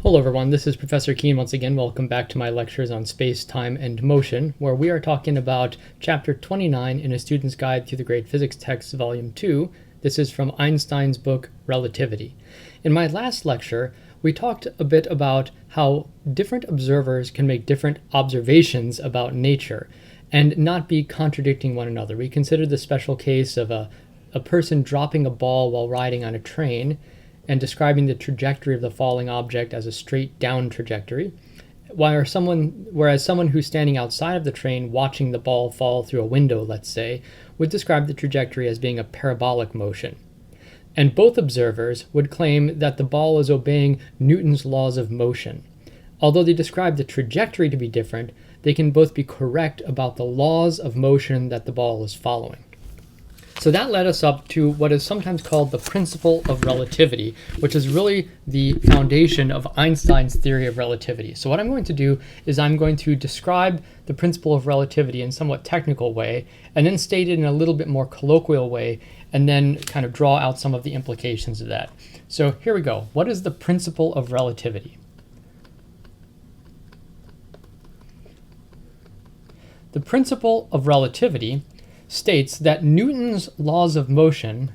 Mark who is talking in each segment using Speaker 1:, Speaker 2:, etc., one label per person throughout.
Speaker 1: Hello everyone, this is Professor Kuehn once again. Welcome back to my lectures on space, time, and motion, where we are talking about Chapter 29 in A Student's Guide Through the Great Physics Texts, Volume 2. This is from Einstein's book, Relativity. In my last lecture, we talked a bit about how different observers can make different observations about nature and not be contradicting one another. We considered the special case of a person dropping a ball while riding on a train and describing the trajectory of the falling object as a straight down trajectory, whereas someone who's standing outside of the train watching the ball fall through a window, let's say, would describe the trajectory as being a parabolic motion. And both observers would claim that the ball is obeying Newton's laws of motion. Although they describe the trajectory to be different, they can both be correct about the laws of motion that the ball is following. So that led us up to what is sometimes called the Principle of Relativity, which is really the foundation of Einstein's theory of relativity. So what I'm going to do is I'm going to describe the Principle of Relativity in a somewhat technical way, and then state it in a little bit more colloquial way, and then kind of draw out some of the implications of that. So here we go. What is the Principle of Relativity? The Principle of Relativity states that Newton's laws of motion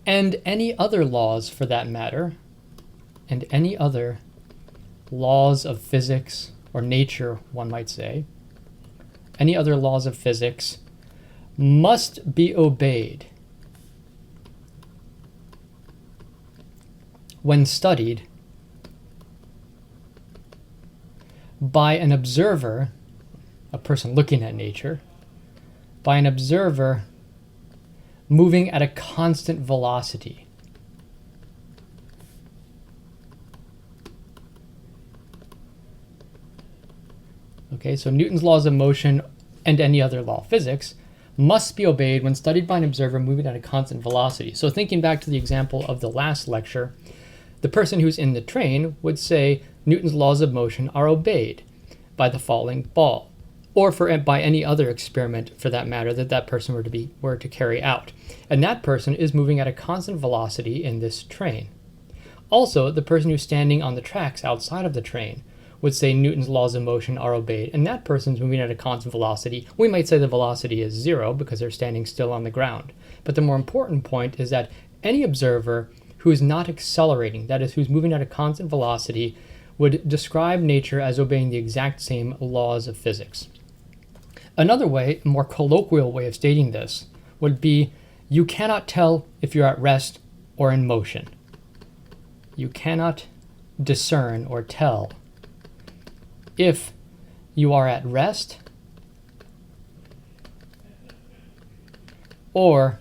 Speaker 1: and any other laws for that matter, and any other laws of physics or nature, one might say, any other laws of physics must be obeyed when studied by an observer, a person looking at nature, by an observer moving at a constant velocity. Okay, so Newton's laws of motion and any other law of physics must be obeyed when studied by an observer moving at a constant velocity. So thinking back to the example of the last lecture, the person who's in the train would say Newton's laws of motion are obeyed by the falling ball, or by any other experiment for that matter that person were to carry out. And that person is moving at a constant velocity in this train. Also, the person who's standing on the tracks outside of the train would say Newton's laws of motion are obeyed, and that person's moving at a constant velocity. We might say the velocity is 0 because they're standing still on the ground. But the more important point is that any observer who is not accelerating, that is, who's moving at a constant velocity, would describe nature as obeying the exact same laws of physics. Another way, a more colloquial way of stating this, would be you cannot tell if you're at rest or in motion. You cannot discern or tell if you are at rest or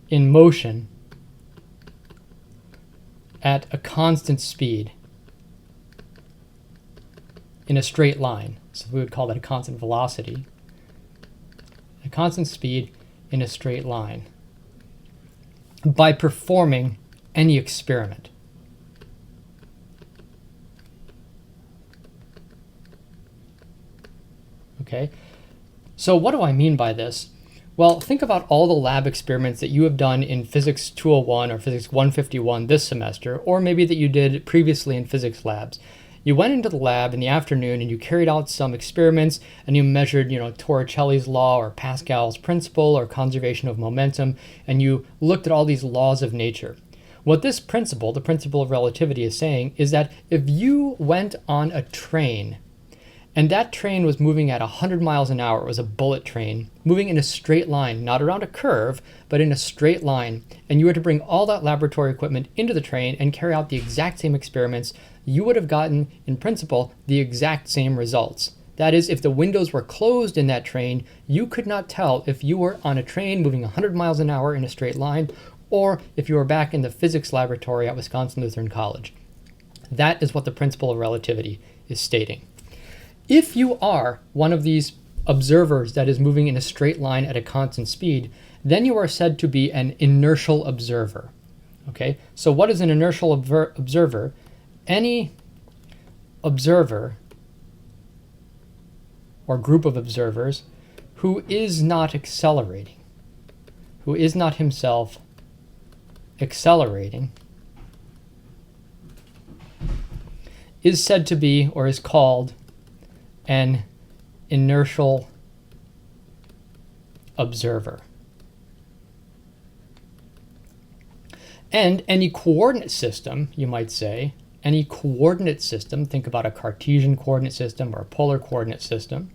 Speaker 1: in motion at a constant speed in a straight line. So we would call that a constant velocity. A constant speed in a straight line by performing any experiment. Okay, so what do I mean by this? Well, think about all the lab experiments that you have done in Physics 201 or Physics 151 this semester, or maybe that you did previously in physics labs. You went into the lab in the afternoon and you carried out some experiments and you measured, Torricelli's law or Pascal's principle or conservation of momentum, and you looked at all these laws of nature. What this principle, the principle of relativity, is saying is that if you went on a train and that train was moving at 100 miles an hour, it was a bullet train, moving in a straight line, not around a curve, but in a straight line, and you were to bring all that laboratory equipment into the train and carry out the exact same experiments, you would have gotten, in principle, the exact same results. That is, if the windows were closed in that train, you could not tell if you were on a train moving 100 miles an hour in a straight line, or if you were back in the physics laboratory at Wisconsin Lutheran College. That is what the principle of relativity is stating. If you are one of these observers that is moving in a straight line at a constant speed, then you are said to be an inertial observer. Okay, so what is an inertial observer? Any observer or group of observers who is not accelerating, who is not himself accelerating is said to be, or is called, an inertial observer. And any coordinate system, you might say, any coordinate system, think about a Cartesian coordinate system or a polar coordinate system,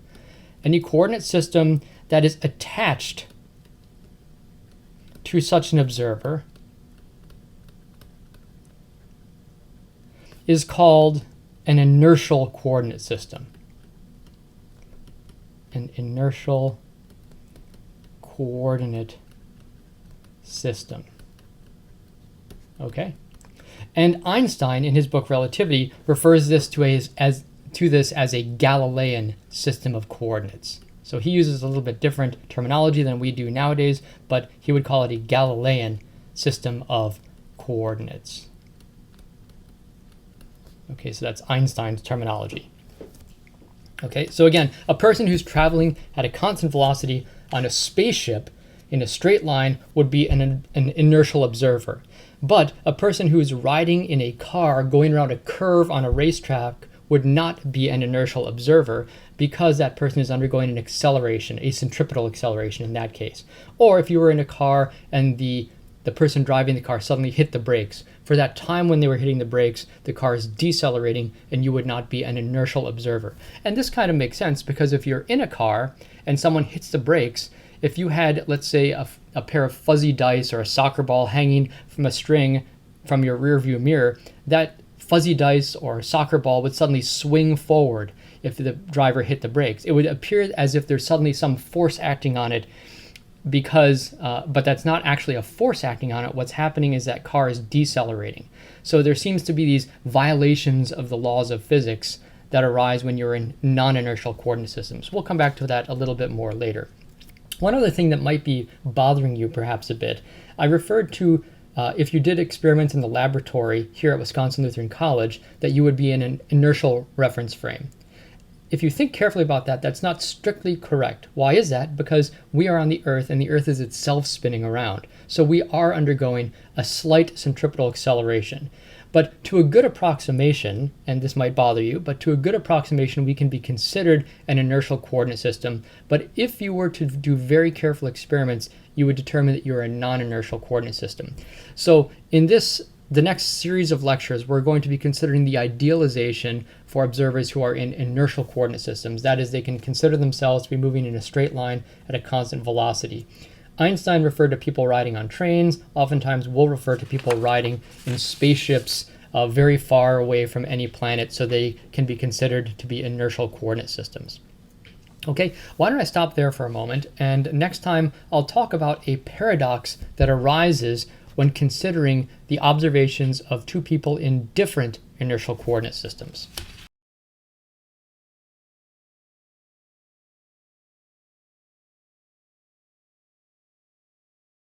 Speaker 1: any coordinate system that is attached to such an observer is called an inertial coordinate system. An inertial coordinate system. Okay? And Einstein, in his book Relativity, refers this to this as a Galilean system of coordinates. So he uses a little bit different terminology than we do nowadays, but he would call it a Galilean system of coordinates. Okay, so that's Einstein's terminology. Okay, so again, a person who's traveling at a constant velocity on a spaceship in a straight line would be an inertial observer. But a person who is riding in a car going around a curve on a racetrack would not be an inertial observer, because that person is undergoing an acceleration, a centripetal acceleration in that case. Or if you were in a car and the person driving the car suddenly hit the brakes, for that time when they were hitting the brakes, the car is decelerating and you would not be an inertial observer. And this kind of makes sense, because if you're in a car and someone hits the brakes, if you had, let's say, a pair of fuzzy dice or a soccer ball hanging from a string from your rear view mirror, that fuzzy dice or soccer ball would suddenly swing forward if the driver hit the brakes. It would appear as if there's suddenly some force acting on it, but that's not actually a force acting on it. What's happening is that car is decelerating. So there seems to be these violations of the laws of physics that arise when you're in non-inertial coordinate systems. We'll come back to that a little bit more later. One other thing that might be bothering you perhaps a bit, I referred to if you did experiments in the laboratory here at Wisconsin Lutheran College, that you would be in an inertial reference frame. If you think carefully about that, that's not strictly correct. Why is that? Because we are on the Earth and the Earth is itself spinning around. So we are undergoing a slight centripetal acceleration. But to a good approximation, and this might bother you, but to a good approximation, we can be considered an inertial coordinate system. But if you were to do very careful experiments, you would determine that you're a non-inertial coordinate system. So in the next series of lectures, we're going to be considering the idealization for observers who are in inertial coordinate systems. That is, they can consider themselves to be moving in a straight line at a constant velocity. Einstein referred to people riding on trains. Oftentimes we'll refer to people riding in spaceships very far away from any planet, so they can be considered to be inertial coordinate systems. Okay, why don't I stop there for a moment, and next time I'll talk about a paradox that arises when considering the observations of two people in different inertial coordinate systems.